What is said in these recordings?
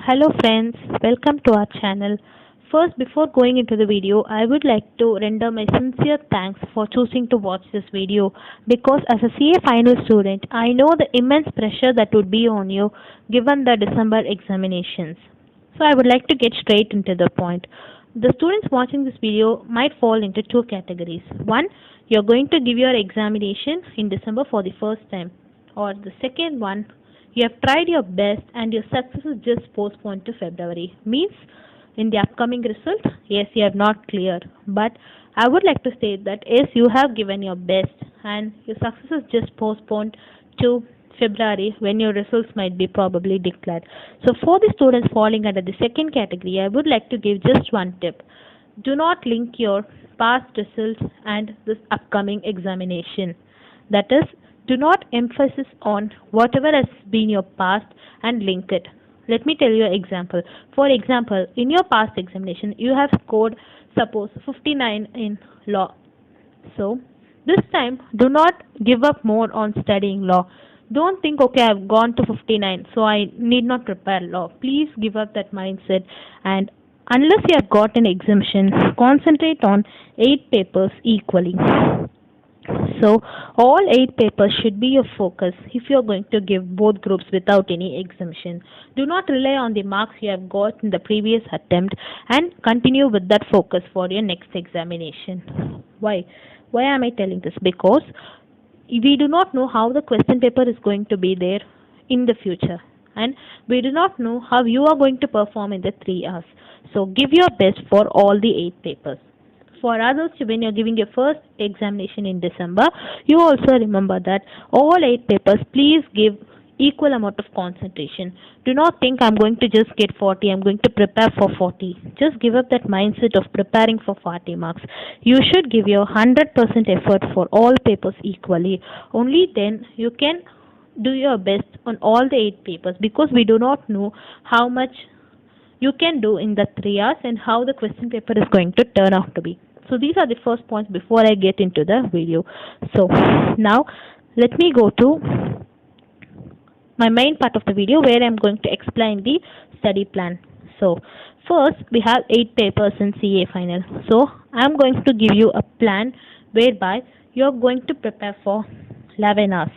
Hello friends, welcome to our channel. First, before going into the video, I would like to render my sincere thanks for choosing to watch this video because as a CA final student, I know the immense pressure that would be on you given the December examinations. So I would like to get straight into the point. The students watching this video might fall into two categories. One, you're going to give your examination in December for the first time, or the second one, you have tried your best and your success is just postponed to February. Means in the upcoming result, yes, you have not cleared. But I would like to state that yes, you have given your best and your success is just postponed to February when your results might be probably declared. So for the students falling under the second category, I would like to give just one tip. Do not link your past results and this upcoming examination. That is, do not emphasize on whatever has been your past and link it. Let me tell you an example. For example, in your past examination, you have scored, suppose, 59 in law. So, this time, do not give up more on studying law. Don't think, okay, I've gone to 59, so I need not prepare law. Please give up that mindset and unless you have got an exemption, concentrate on 8 papers equally. So all 8 papers should be your focus if you are going to give both groups without any exemption. Do not rely on the marks you have got in the previous attempt and continue with that focus for your next examination. Why? Why am I telling this? Because we do not know how the question paper is going to be there in the future and we do not know how you are going to perform in the 3 hours. So give your best for all the 8 papers. For others, when you're giving your first examination in December, you also remember that all 8 papers, please give equal amount of concentration. Do not think I'm going to just get 40, I'm going to prepare for 40. Just give up that mindset of preparing for 40 marks. You should give your 100% effort for all papers equally. Only then you can do your best on all the 8 papers because we do not know how much you can do in the 3 hours and how the question paper is going to turn out to be. So these are the first points before I get into the video. So now let me go to my main part of the video where I'm going to explain the study plan. So first we have 8 papers in CA final. So I'm going to give you a plan whereby you're going to prepare for 11 hours.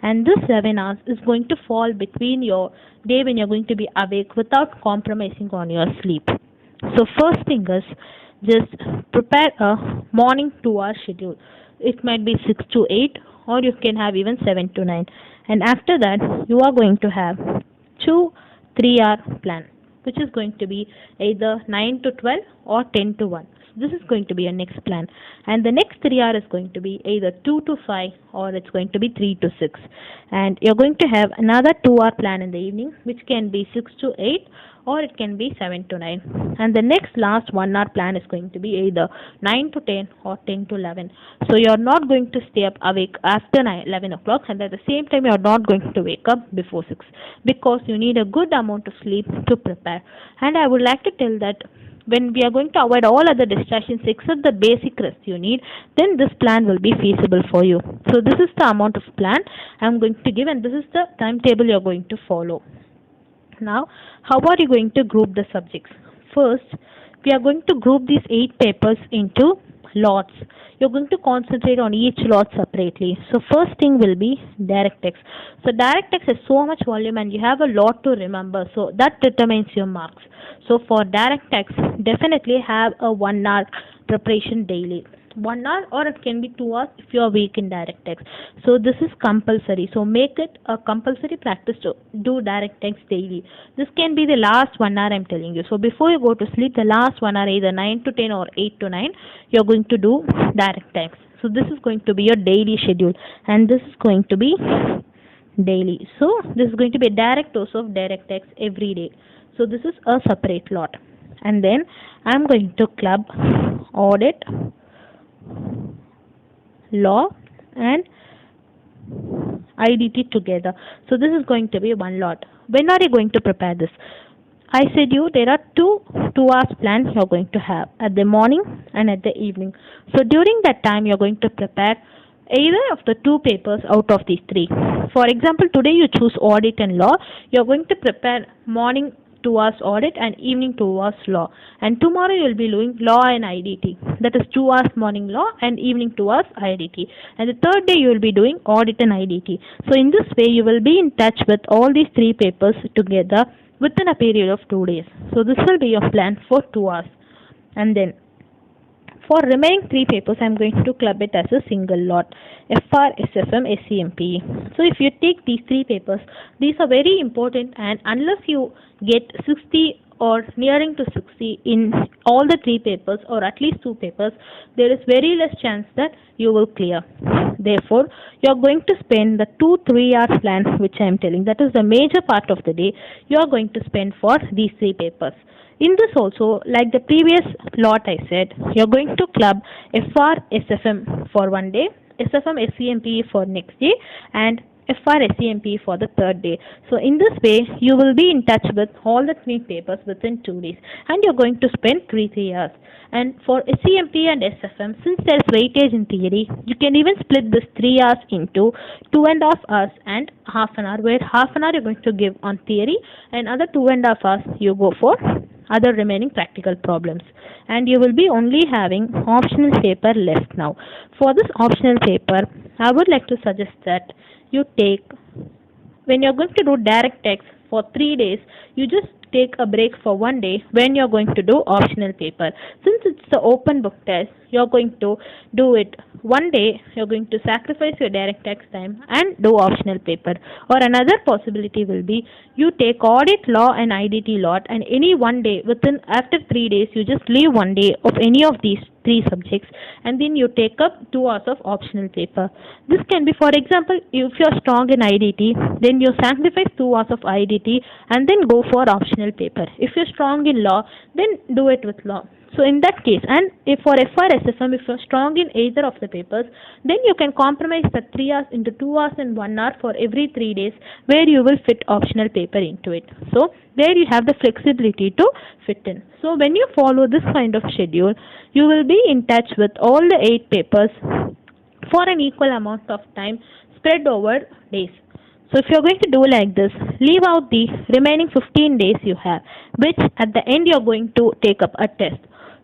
And this 11 hours is going to fall between your day when you're going to be awake without compromising on your sleep. So first thing is just prepare a morning 2 hour schedule. It might be 6 to 8 or you can have even 7 to 9. And after that you are going to have 2 3 hour plan which is going to be either 9 to 12 or 10 to 1. This is going to be your next plan. And the next 3 hour is going to be either 2 to 5 or it's going to be 3 to 6. And you're going to have another 2 hour plan in the evening which can be 6 to 8 or it can be 7 to 9. And the next last 1 hour plan is going to be either 9 to 10 or 10 to 11. So you're not going to stay up awake after 11 o'clock and at the same time you're not going to wake up before 6 because you need a good amount of sleep to prepare. And I would like to tell that when we are going to avoid all other distractions except the basic rest you need, then this plan will be feasible for you. So this is the amount of plan I'm going to give and this is the timetable you're going to follow. Now, how are you going to group the subjects? First, we are going to group these 8 papers into lots. You're going to concentrate on each lot separately. So first thing will be direct text. So direct text has so much volume and you have a lot to remember. So that determines your marks. So for direct text, definitely have a 1 hour preparation daily. 1 hour or it can be 2 hours if you are weak in direct text. So this is compulsory. So make it a compulsory practice to do direct text daily. This can be the last 1 hour I'm telling you. So before you go to sleep, the last 1 hour either 9 to 10 or 8 to 9, you're going to do direct text. So this is going to be your daily schedule and this is going to be daily. So this is going to be a direct dose of direct text every day. So this is a separate lot. And then I'm going to club audit, law and IDT together. So this is going to be one lot. When are you going to prepare this? I said you there are 2 hours plans you're going to have at the morning and at the evening. So during that time you're going to prepare either of the 2 papers out of these 3. For example, today you choose audit and law. You're going to prepare morning 2 hours audit, and evening 2 hours law. And tomorrow you will be doing law and IDT. That is 2 hours morning law and evening 2 hours IDT. And the third day you will be doing audit and IDT. So in this way you will be in touch with all these three papers together within a period of 2 days. So this will be your plan for 2 hours. And then for remaining three papers, I am going to club it as a single lot: FR, SFM, SEMPE. So if you take these three papers, these are very important, and unless you get 60 or nearing to 60 in all the three papers, or at least two papers, there is very less chance that you will clear. Therefore, you are going to spend the 2-3 hours plan which I am telling. That is the major part of the day you are going to spend for these three papers. In this also, like the previous lot I said, you're going to club FR, SFM for one day, SFM, SEMPE for next day, and FR, SEMPE for the third day. So in this way, you will be in touch with all the three papers within 2 days, and you're going to spend 3 hours. And for SEMPE and SFM, since there is weightage in theory, you can even split this 3 hours into 2.5 hours and half an hour, where half an hour you're going to give on theory, and other 2.5 hours you go for other remaining practical problems. And you will be only having optional paper left now. For this optional paper, I would like to suggest that you take, when you're going to do direct text for 3 days, you just take a break for one day when you're going to do optional paper. Since it's the open book test, you're going to do it one day, you're going to sacrifice your direct text time and do optional paper. Or another possibility will be you take audit, law and IDT lot, and any one day within, after 3 days, you just leave one day of any of these three subjects, and then you take up 2 hours of optional paper. This can be, for example, if you're strong in IDT, then you sacrifice 2 hours of IDT and then go for optional paper. If you're strong in law, then do it with law. So in that case, and if for FR, SFM, if you're strong in either of the papers, then you can compromise the 3 hours into 2 hours and 1 hour for every 3 days, where you will fit optional paper into it. So there you have the flexibility to fit in. So when you follow this kind of schedule, you will be in touch with all the 8 papers for an equal amount of time spread over days. So if you're going to do like this, leave out the remaining 15 days you have, which at the end you're going to take up a test.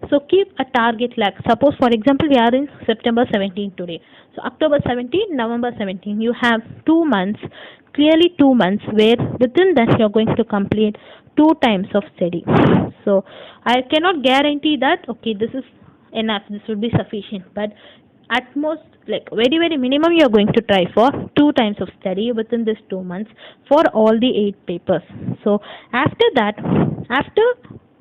So keep a target, like suppose for example we are in September 17 today. So October 17, November 17, you have 2 months, clearly 2 months, where within that you're going to complete 2 times of study. So I cannot guarantee that, okay, this is enough, this would be sufficient, but at most, like very minimum, you are going to try for 2 times of study within this 2 months for all the 8 papers. So after that, after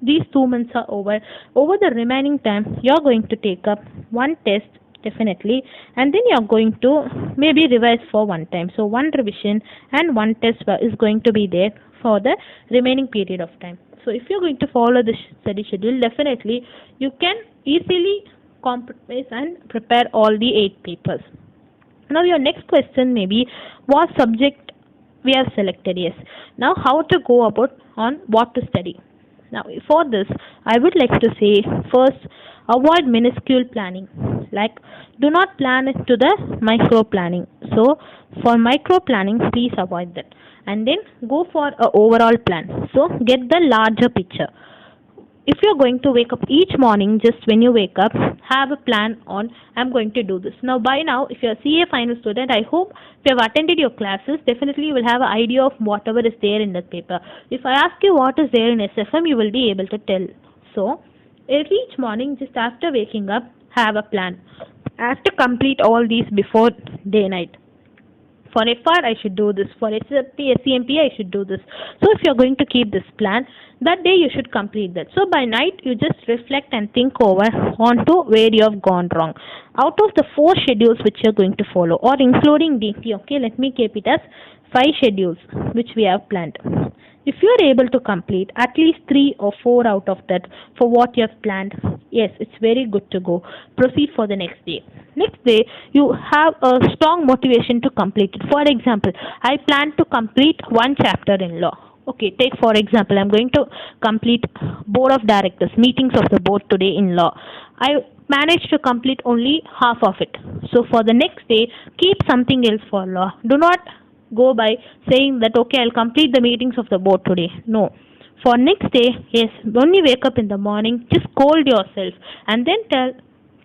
these 2 months are over the remaining time, you are going to take up one test definitely, and then you are going to maybe revise for one time. So one revision and one test is going to be there for the remaining period of time. So if you're going to follow this study schedule, definitely you can easily compromise and prepare all the 8 papers. Now your next question may be, what subject we have selected? Yes. Now how to go about on what to study? Now for this, I would like to say, first, avoid minuscule planning. Like, do not plan it to the micro planning. So for micro planning, please avoid that. And then go for a overall plan. So get the larger picture. If you're going to wake up each morning, just when you wake up, have a plan on, I'm going to do this. Now by now, if you're a CA final student, I hope if you have attended your classes, definitely you will have an idea of whatever is there in that paper. If I ask you what is there in SFM, you will be able to tell. So each morning, just after waking up, have a plan. I have to complete all these before day night. For FR, I should do this. For SEMPE, I should do this. So if you're going to keep this plan, that day you should complete that. So by night, you just reflect and think over onto where you have gone wrong. Out of the 4 schedules which you're going to follow, or including DP, okay, let me keep it as 5 schedules which we have planned. If you are able to complete at least 3 or 4 out of that for what you have planned, yes, it's very good to go. Proceed for the next day. Next day, you have a strong motivation to complete it. For example, I plan to complete 1 chapter in law. Okay, take for example, I'm going to complete Board of Directors, meetings of the board today in law. I managed to complete only half of it. So for the next day, keep something else for law. Do not go by saying that, okay, I'll complete the meetings of the board today. No. For next day, yes, when you wake up in the morning, just scold yourself and then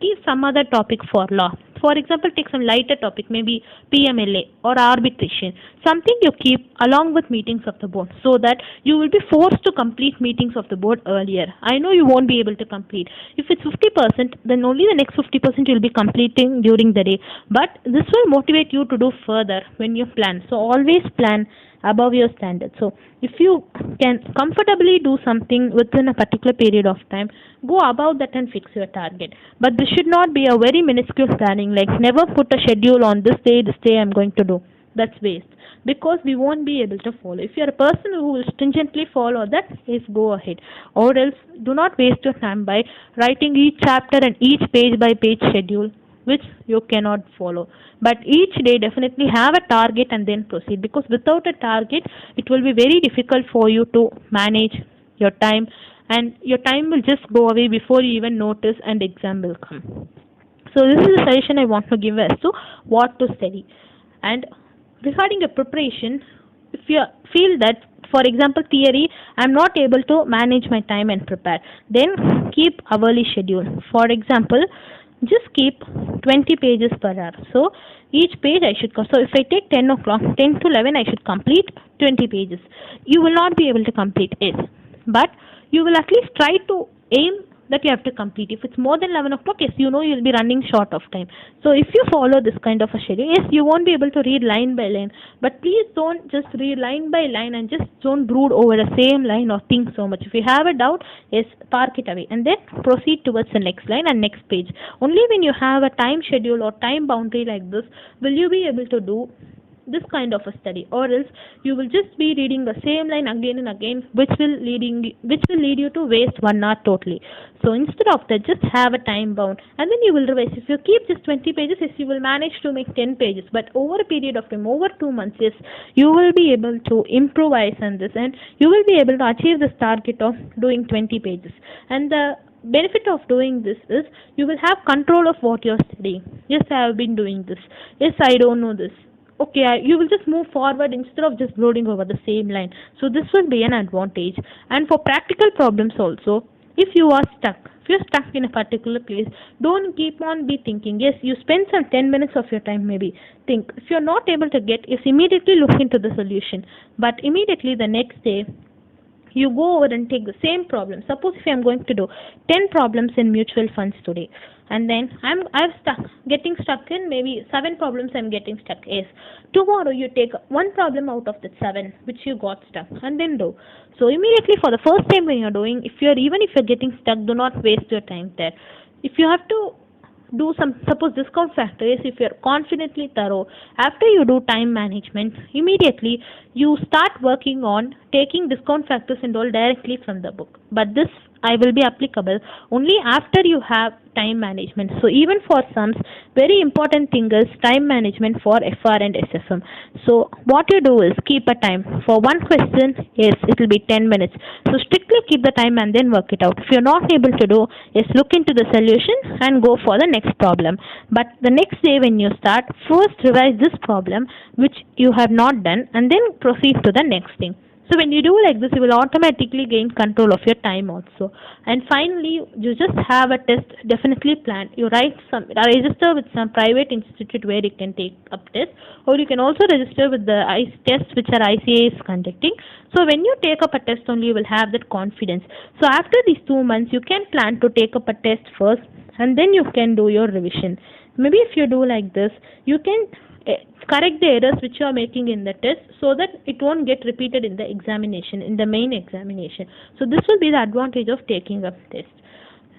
give some other topic for law. For example, take some lighter topic, maybe PMLA or arbitration, something you keep along with meetings of the board so that you will be forced to complete meetings of the board earlier. I know you won't be able to complete. If it's 50%, then only the next 50% you'll be completing during the day. But this will motivate you to do further when you plan. So always plan above your standards. So if you can comfortably do something within a particular period of time, go above that and fix your target. But this should not be a very minuscule planning, like never put a schedule on this day I'm going to do. That's waste because we won't be able to follow. If you're a person who will stringently follow that, yes, go ahead. Or else do not waste your time by writing each chapter and each page by page schedule which you cannot follow. But each day definitely have a target and then proceed, because without a target it will be very difficult for you to manage your time, and your time will just go away before you even notice and exam will come. So this is a suggestion I want to give as to what to study. And regarding your preparation, if you feel that, for example, theory, I'm not able to manage my time and prepare, then keep hourly schedule. For example, just keep 20 pages per hour. So each page I should so if I take 10 o'clock, 10 to 11 I should complete 20 pages. You will not be able to complete it, but you will at least try to aim that you have to complete. If it's more than 11 o'clock, yes, you know you'll be running short of time. So if you follow this kind of a schedule, yes, you won't be able to read line by line, but please don't just read line by line and just don't brood over the same line or think so much. If you have a doubt, yes, park it away and then proceed towards the next line and next page. Only when you have a time schedule or time boundary like this will you be able to do this kind of a study, or else you will just be reading the same line again and again, which will lead you to waste 1 hour totally. So instead of that, just have a time bound and then you will revise. If you keep just 20 pages, yes, you will manage to make 10 pages, but over a period of time, over 2 months, yes, you will be able to improvise on this and you will be able to achieve this target of doing 20 pages. And the benefit of doing this is you will have control of what you're studying. Yes, I have been doing this. Yes, I don't know this. Okay, you will just move forward instead of just brooding over the same line. So this will be an advantage. And for practical problems also, if you are stuck, if you're stuck in a particular place, don't keep on be thinking. Yes, you spend some 10 minutes of your time maybe. Think. If you're not able to get, yes, immediately look into the solution. But immediately the next day, you go over and take the same problem. Suppose if I'm going to do 10 problems in mutual funds today, and then getting stuck in maybe 7 problems I'm getting stuck. Yes, tomorrow you take one problem out of the 7 which you got stuck and then do. So immediately for the first time when you're doing, if you're getting stuck, do not waste your time there. If you have to do some, suppose discount factors, if you're confidently thorough, after you do time management, immediately you start working on taking discount factors and all directly from the book. But this I will be applicable only after you have time management. So even for sums, very important thing is time management for FR and SFM. So what you do is keep a time. For one question, yes, it will be 10 minutes. So strictly keep the time and then work it out. If you're not able to do, yes, look into the solution and go for the next problem. But the next day when you start, first revise this problem which you have not done and then proceed to the next thing. So when you do like this, you will automatically gain control of your time also. And finally, you just have a test definitely planned. You register with some private institute where you can take up tests, or you can also register with the tests which are ICA is conducting. So when you take up a test only, you will have that confidence. So after these 2 months, you can plan to take up a test first, and then you can do your revision. Maybe if you do like this, you can correct the errors which you are making in the test so that it won't get repeated in the examination, in the main examination. So this will be the advantage of taking up test.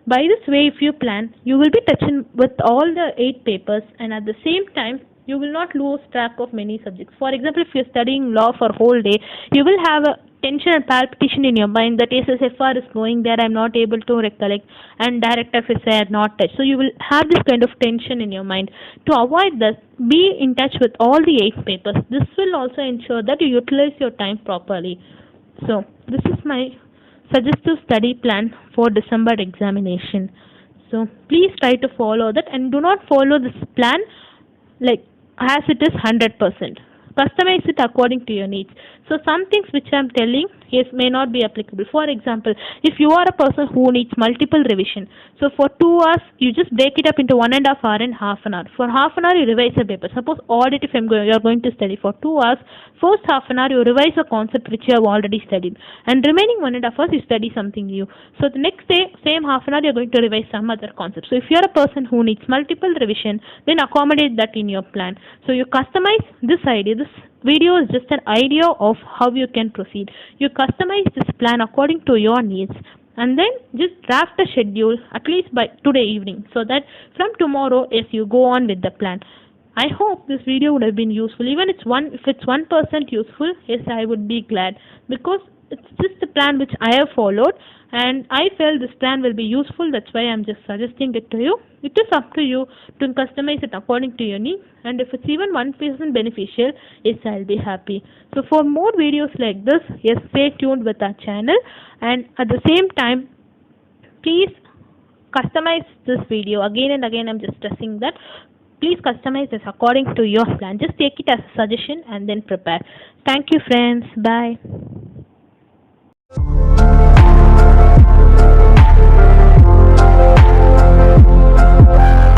By this way, if you plan, you will be touching with all the 8 papers, and at the same time you will not lose track of many subjects. For example, if you're studying law for whole day, you will have a tension and palpitation in your mind that SSFR is going there, I'm not able to recollect, and direct FSI I have not touched. So you will have this kind of tension in your mind. To avoid this, be in touch with all the 8 papers. This will also ensure that you utilize your time properly. So this is my suggestive study plan for December examination. So please try to follow that and do not follow this plan like as it is 100%. customize it according to your needs. So some things which I'm telling is may not be applicable. For example, if you are a person who needs multiple revision, so for 2 hours you just break it up into 1.5 hour and half an hour. For half an hour you revise a paper. Suppose audit, if you are going to study for 2 hours, first half an hour you revise a concept which you have already studied, and remaining 1.5 hours you study something new. So the next day, same half an hour you are going to revise some other concept. So if you are a person who needs multiple revision, then accommodate that in your plan. So you customize this idea. This video is just an idea of how you can proceed. You customize this plan according to your needs, and then just draft a schedule at least by today evening, so that from tomorrow, if you go on with the plan. I hope this video would have been useful. Even if it's 1% useful, yes, I would be glad, because it's just a plan which I have followed, and I felt this plan will be useful. That's why I'm just suggesting it to you. It is up to you to customize it according to your needs, and if it's even 1% beneficial, yes, I'll be happy. So for more videos like this, yes, stay tuned with our channel, and at the same time, please customize this video. Again and again, I'm just stressing that. Please customize this according to your plan. Just take it as a suggestion and then prepare. Thank you, friends. Bye.